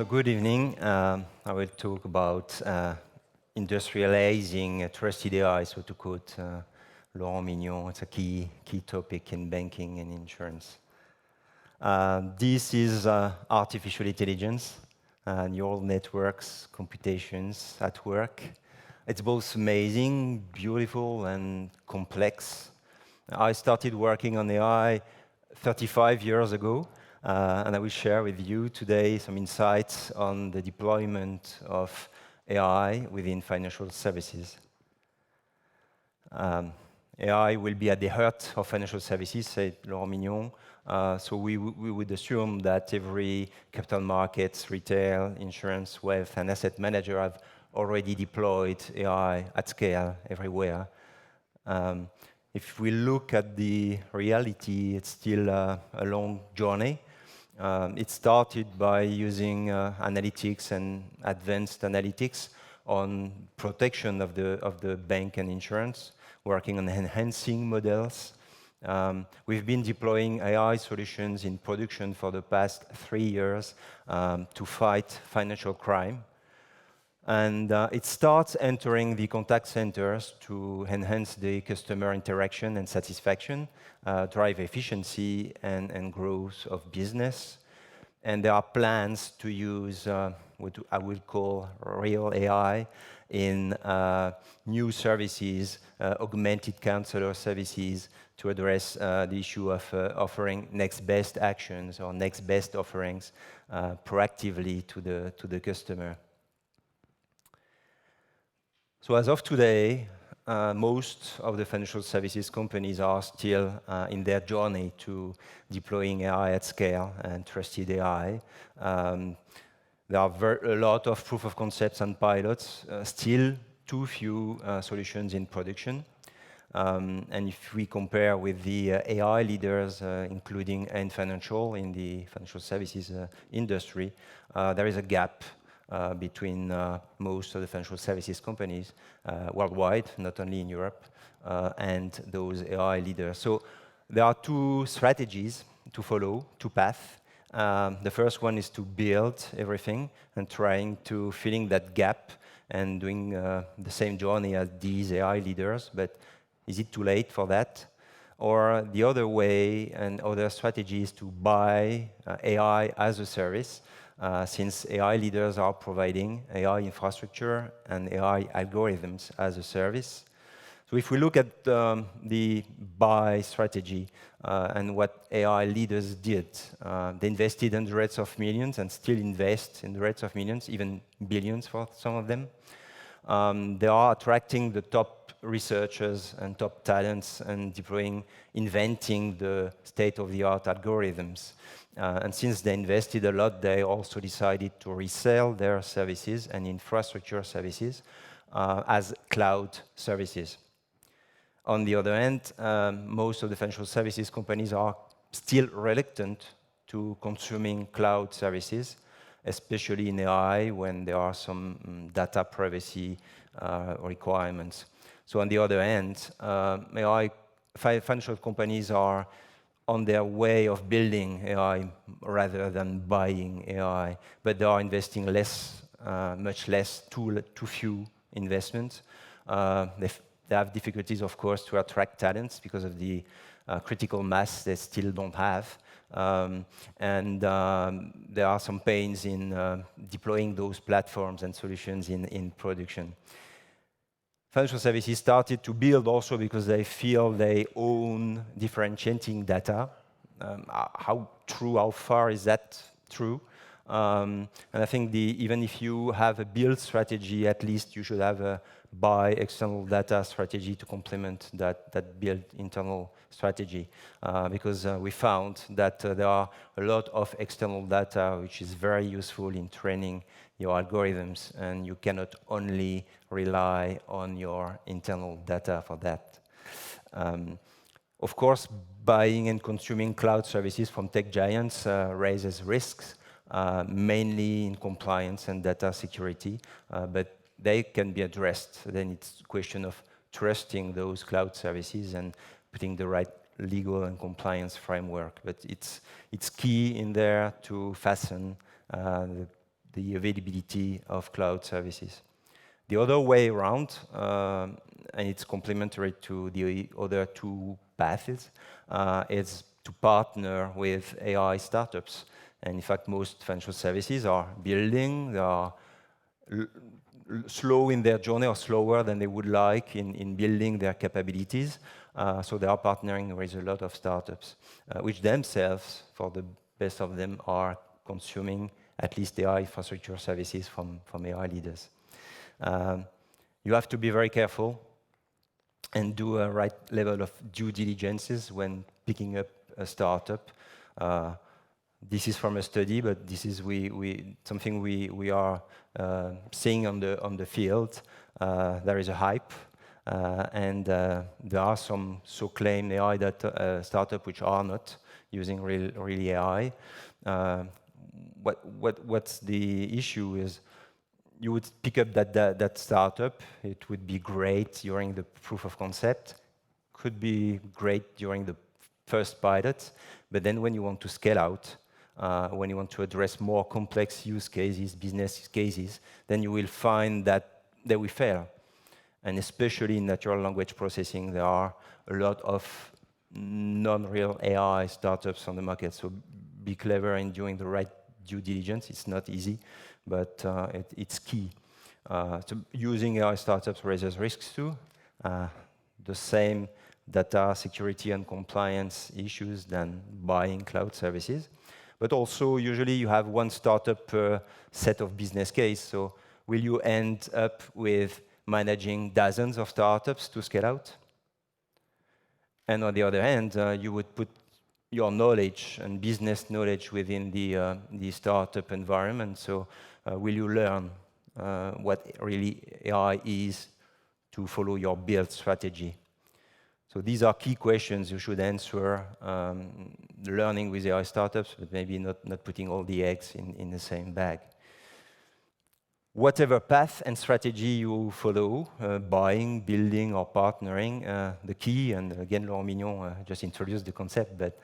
So good evening. I will talk about industrializing trusted AI, so to quote Laurent Mignon. It's a key topic in banking and insurance. This is artificial intelligence, neural networks, computations at work. It's both amazing, beautiful, and complex. I started working on AI 35 years ago, and I will share with you today some insights on the deployment of AI within financial services. AI will be at the heart of financial services, said Laurent Mignon. So we would assume that every capital markets, retail, insurance, wealth, and asset manager have already deployed AI at scale everywhere. If we look at the reality, it's still a long journey. It started by using analytics and advanced analytics on protection of the bank and insurance, working on enhancing models. We've been deploying AI solutions in production for the past 3 years to fight financial crime. And it starts entering the contact centers to enhance the customer interaction and satisfaction, drive efficiency and growth of business. And there are plans to use what I would call real AI in new services, augmented counselor services, to address the issue of offering next best actions or next best offerings proactively to the customer. So as of today, most of the financial services companies are still in their journey to deploying AI at scale and trusted AI. There are a lot of proof of concepts and pilots, still too few solutions in production. And if we compare with the AI leaders, including Ant Financial in the financial services industry, there is a gap between most of the financial services companies worldwide, not only in Europe, and those AI leaders. So there are two strategies to follow, two paths. The first one is to build everything and trying to filling that gap and doing the same journey as these AI leaders, but is it too late for that? Or the other way and other strategy is to buy AI as a service, since AI leaders are providing AI infrastructure and AI algorithms as a service. So if we look at the buy strategy and what AI leaders did, they invested hundreds of millions and still invest in hundreds of millions, even billions for some of them. They are attracting the top researchers and top talents and deploying, inventing the state-of-the-art algorithms. And since they invested a lot, they also decided to resell their services and infrastructure services as cloud services. On the other hand, most of the financial services companies are still reluctant to consuming cloud services, especially in AI when there are some data privacy requirements. So on the other hand, financial companies are on their way of building AI rather than buying AI, but they are investing less, much less, too few investments. They have difficulties, of course, to attract talents because of the critical mass they still don't have. And there are some pains in deploying those platforms and solutions in production. Financial services started to build also because they feel they own differentiating data. How far is that true? And I think even if you have a build strategy, at least you should have a buy external data strategy to complement that build internal strategy. Because we found that there are a lot of external data which is very useful in training your algorithms, and you cannot only rely on your internal data for that. Of course, buying and consuming cloud services from tech giants raises risks, mainly in compliance and data security, but they can be addressed. Then it's a question of trusting those cloud services and putting the right legal and compliance framework. But it's key in there to fasten the availability of cloud services. The other way around, and it's complementary to the other two paths, is to partner with AI startups. And in fact, most financial services are building, they are slow in their journey or slower than they would like in building their capabilities. So they are partnering with a lot of startups, which themselves, for the best of them, are consuming at least AI infrastructure services from AI leaders. You have to be very careful and do a right level of due diligences when picking up a startup. This is from a study, but this is something we are seeing on the field. There is a hype, and there are some so-claimed AI startup which are not using really AI. What's the issue is you would pick up that startup. It would be great during the proof of concept, could be great during the first pilot, but then when you want to scale out, when you want to address more complex use cases, business cases, then you will find that they will fail. And especially in natural language processing, there are a lot of non-real AI startups on the market. So be clever in doing the right due diligence. It's not easy, but it's key. So using AI startups raises risks too. The same data security and compliance issues than buying cloud services. But also, usually you have one startup per set of business case. So will you end up with managing dozens of startups to scale out? And on the other hand, you would put your knowledge and business knowledge within the startup environment. So will you learn what really AI is to follow your build strategy? So these are key questions you should answer, learning with AI startups, but maybe not putting all the eggs in the same bag. Whatever path and strategy you follow, buying, building, or partnering, the key, and again, Laurent Mignon just introduced the concept, but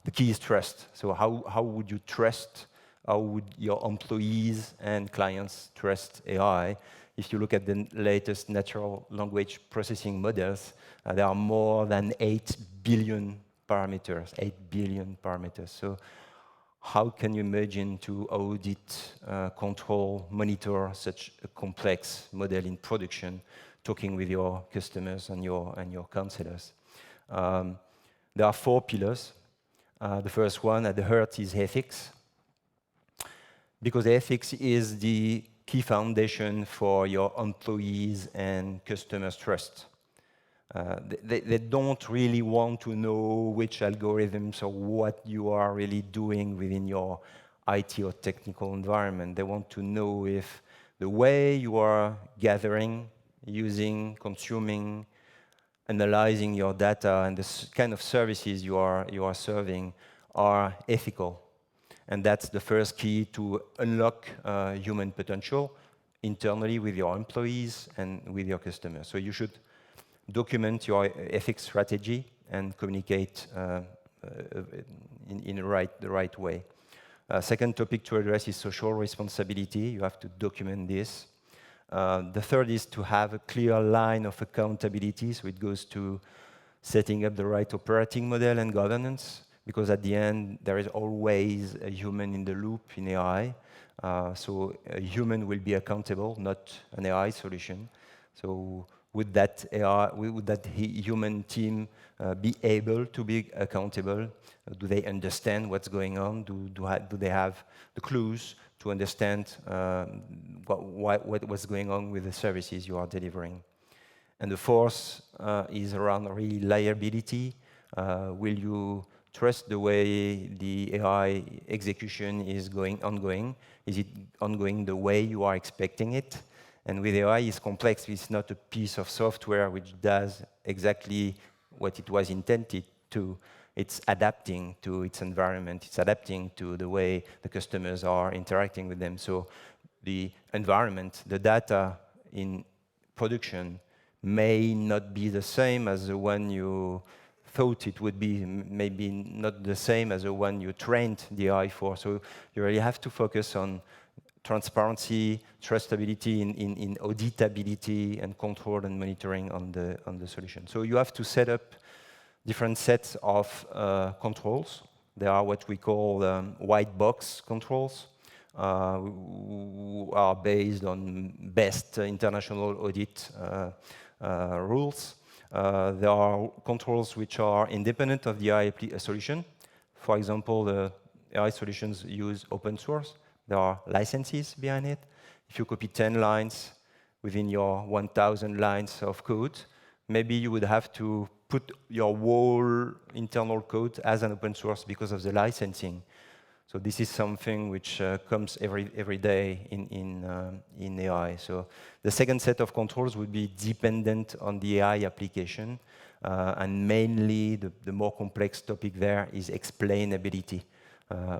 the key is trust. So how would you trust, how would your employees and clients trust AI? If you look at the latest natural language processing models, there are more than 8 billion parameters, 8 billion parameters. So how can you imagine to audit, control, monitor such a complex model in production, talking with your customers and your counselors? There are 4 pillars. The first one at the heart is ethics, because ethics is the key foundation for your employees and customers' trust. They don't really want to know which algorithms or what you are really doing within your IT or technical environment. They want to know if the way you are gathering, using, consuming, analyzing your data and the kind of services you are serving are ethical. And that's the first key to unlock human potential internally with your employees and with your customers. So you should document your ethics strategy and communicate in the right way. Second topic to address is social responsibility. You have to document this. The third is to have a clear line of accountability. So it goes to setting up the right operating model and governance, because at the end, there is always a human in the loop in AI. So a human will be accountable, not an AI solution. So would that human team be able to be accountable? Do they understand what's going on? Do they have the clues to understand what's going on with the services you are delivering? And the fourth is around reliability. Will you trust the way the AI execution is ongoing? Is it ongoing the way you are expecting it? And with AI, it's complex. It's not a piece of software which does exactly what it was intended to. It's adapting to its environment. It's adapting to the way the customers are interacting with them. So the environment, the data in production may not be the same as the one you thought it would be, maybe not the same as the one you trained the AI for. So you really have to focus on transparency, trustability in auditability and control and monitoring on the solution. So you have to set up different sets of controls. There are what we call white box controls, who are based on best international audit rules. There are controls which are independent of the AI solution. For example, the AI solutions use open source. There are licenses behind it. If you copy 10 lines within your 1,000 lines of code, maybe you would have to put your whole internal code as an open source because of the licensing. So this is something which comes every day in AI. So the second set of controls would be dependent on the AI application. And mainly, the more complex topic there is explainability.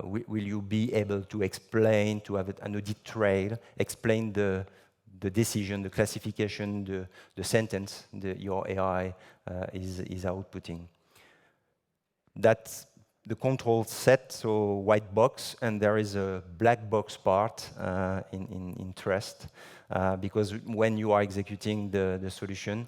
Will you be able to explain, to have an audit trail, explain the decision, the classification, the sentence your AI is outputting? That's the control set, so white box, and there is a black box part in trust, because when you are executing the solution,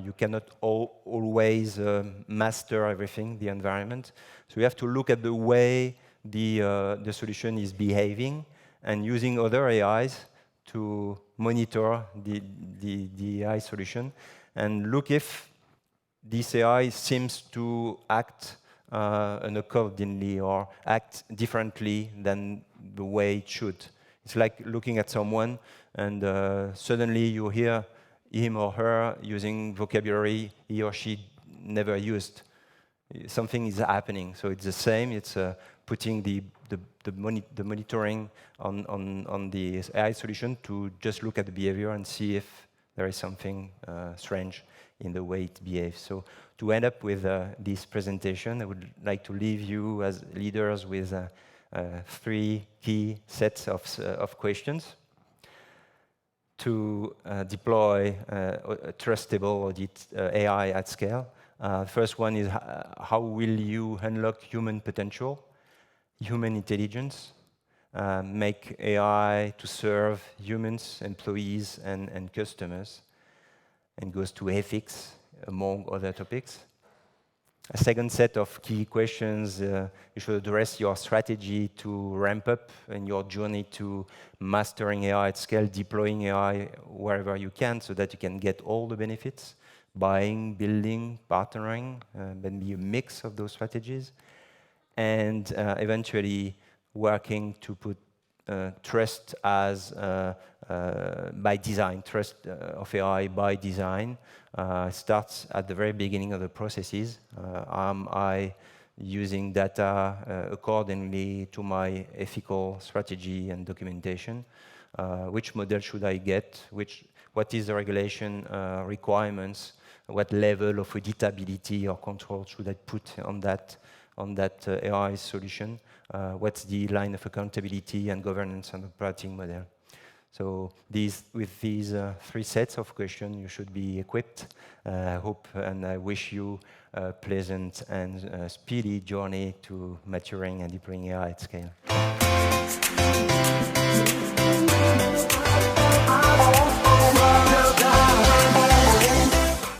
you cannot always master everything, the environment. So you have to look at the way the solution is behaving and using other AIs to monitor the AI solution and look if this AI seems to act unaccordingly or act differently than the way it should. It's like looking at someone and suddenly you hear him or her using vocabulary he or she never used. Something is happening. So it's the same. It's putting the monitoring on the AI solution to just look at the behavior and see if there is something strange in the way it behaves. So to end up with this presentation, I would like to leave you as leaders with 3 key sets of questions to deploy a trustable audit AI at scale. First one is, how will you unlock human potential, human intelligence, make AI to serve humans, employees, and customers, and goes to ethics, among other topics. A second set of key questions, you should address your strategy to ramp up in your journey to mastering AI at scale, deploying AI wherever you can so that you can get all the benefits, buying, building, partnering, maybe a mix of those strategies, and eventually working to put trust as by design, trust of AI by design starts at the very beginning of the processes. Am I using data accordingly to my ethical strategy and documentation? Which model should I get? What is the regulation requirements? What level of auditability or control should I put on that AI solution? What's the line of accountability and governance and operating model? So with these 3 sets of questions, you should be equipped. I hope and I wish you a pleasant and speedy journey to maturing and deploying AI at scale.